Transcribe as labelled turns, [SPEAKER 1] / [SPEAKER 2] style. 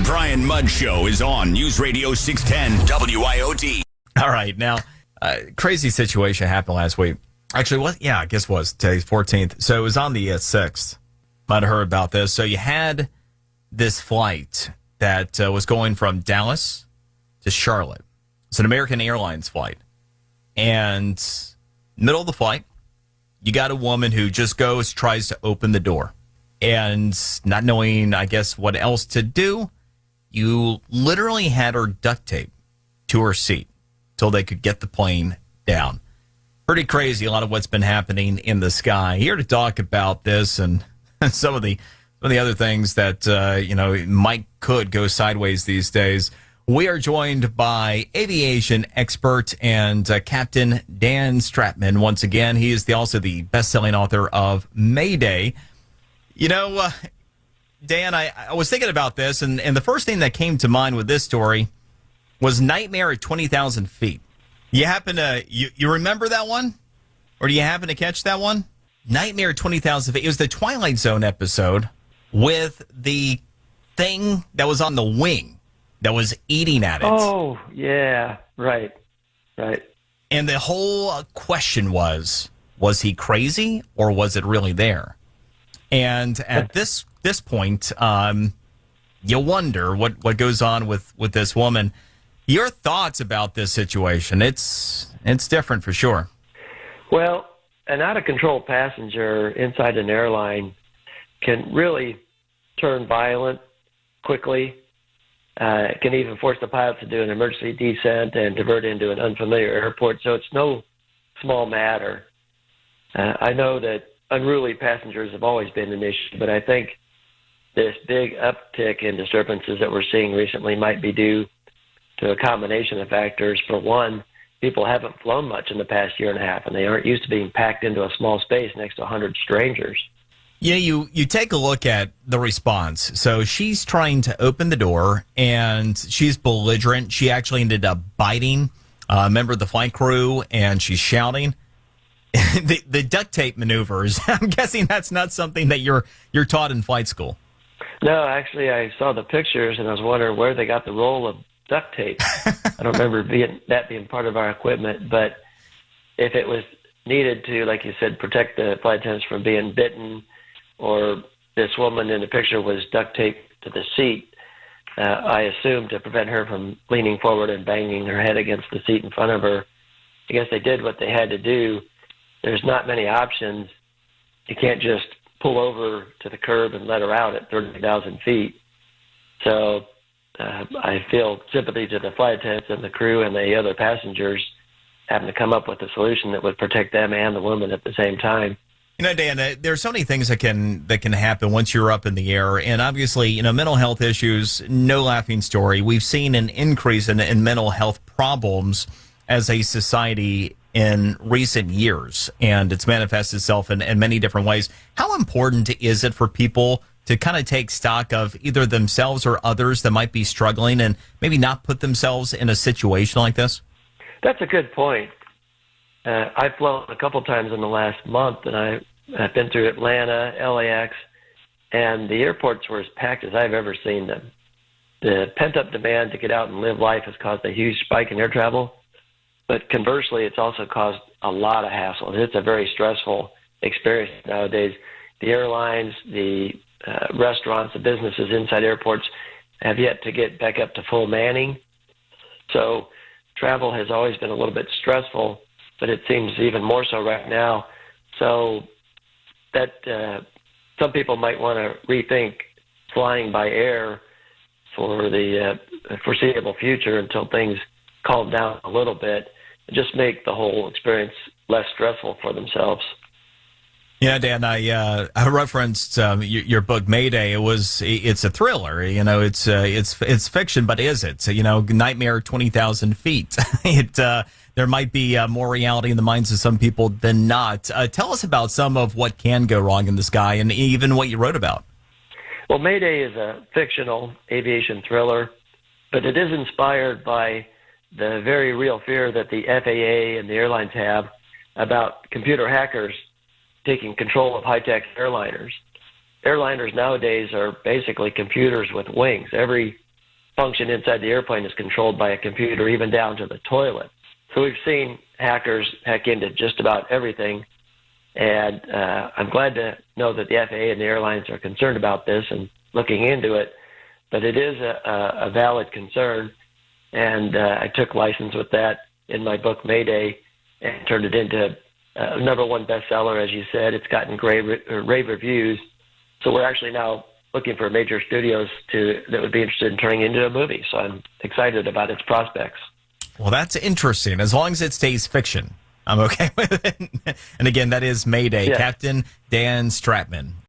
[SPEAKER 1] Brian Mudd Show is on News Radio 610 WIOD.
[SPEAKER 2] All right. Now, crazy situation happened last week. Actually, what? Yeah, I guess it was today's 14th. So it was on the 6th. Might have heard about this. So you had this flight that was going from Dallas to Charlotte. It's an American Airlines flight. And middle of the flight, you got a woman who just tries to open the door. And not knowing, I guess, what else to do, you literally had her duct tape to her seat till they could get the plane down. Pretty crazy, a lot of what's been happening in the sky. Here to talk about this and some of the other things that, could go sideways these days. We are joined by aviation expert and Captain Dan Stratman. Once again, he is also the best-selling author of Mayday. Dan, I was thinking about this, and the first thing that came to mind with this story was Nightmare at 20,000 feet. You happen to, you remember that one? Or do you happen to catch that one? Nightmare at 20,000 feet. It was the Twilight Zone episode with the thing that was on the wing that was eating at it.
[SPEAKER 3] Oh, yeah. Right.
[SPEAKER 2] And the whole question was he crazy or was it really there? And at this point, you wonder what goes on with this woman. Your thoughts about this situation? It's different for sure.
[SPEAKER 3] Well, an out-of-control passenger inside an airline can really turn violent quickly. It can even force the pilot to do an emergency descent and divert into an unfamiliar airport. So it's no small matter. I know that unruly passengers have always been an issue, but I think this big uptick in disturbances that we're seeing recently might be due to a combination of factors. For one, people haven't flown much in the past year and a half, and they aren't used to being packed into a small space next to 100 strangers.
[SPEAKER 2] Yeah, you take a look at the response. So she's trying to open the door, and she's belligerent. She actually ended up biting a member of the flight crew, and she's shouting. The duct tape maneuvers, I'm guessing that's not something that you're taught in flight school.
[SPEAKER 3] No, actually, I saw the pictures, and I was wondering where they got the roll of duct tape. I don't remember that being part of our equipment, but if it was needed to, like you said, protect the flight attendants from being bitten, or this woman in the picture was duct taped to the seat, I assume to prevent her from leaning forward and banging her head against the seat in front of her. I guess they did what they had to do. There's not many options. You can't just pull over to the curb and let her out at 30,000 feet. So I feel sympathy to the flight attendants and the crew and the other passengers having to come up with a solution that would protect them and the woman at the same time.
[SPEAKER 2] Dan, there's so many things that can happen once you're up in the air. And obviously, mental health issues, no laughing story. We've seen an increase in mental health problems as a society in recent years, and it's manifested itself in many different ways. How important is it for people to kind of take stock of either themselves or others that might be struggling and maybe not put themselves in a situation like this?
[SPEAKER 3] That's a good point. I've flown a couple times in the last month, and I've been through Atlanta, LAX, and the airports were as packed as I've ever seen them. The pent-up demand to get out and live life has caused a huge spike in air travel, but conversely, it's also caused a lot of hassle. It's a very stressful experience nowadays. The airlines, the restaurants, the businesses inside airports have yet to get back up to full manning. So travel has always been a little bit stressful, but it seems even more so right now. So that some people might want to rethink flying by air for the foreseeable future until things calm down a little bit and just make the whole experience less stressful for themselves.
[SPEAKER 2] Yeah, Dan, I referenced your book Mayday. It's a thriller. It's fiction, but is it? So, Nightmare 20,000 feet. There might be more reality in the minds of some people than not. Tell us about some of what can go wrong in the sky, and even what you wrote about.
[SPEAKER 3] Well, Mayday is a fictional aviation thriller, but it is inspired by the very real fear that the FAA and the airlines have about computer hackers taking control of high-tech airliners. Airliners nowadays are basically computers with wings. Every function inside the airplane is controlled by a computer, even down to the toilet. So we've seen hackers hack into just about everything. And I'm glad to know that the FAA and the airlines are concerned about this and looking into it. But it is a valid concern. And I took license with that in my book, Mayday, and turned it into a #1 bestseller, as you said. It's gotten rave reviews. So we're actually now looking for major studios that would be interested in turning it into a movie. So I'm excited about its prospects.
[SPEAKER 2] Well, that's interesting. As long as it stays fiction, I'm okay with it. And again, that is Mayday,
[SPEAKER 3] Yeah.
[SPEAKER 2] Captain Dan Stratman.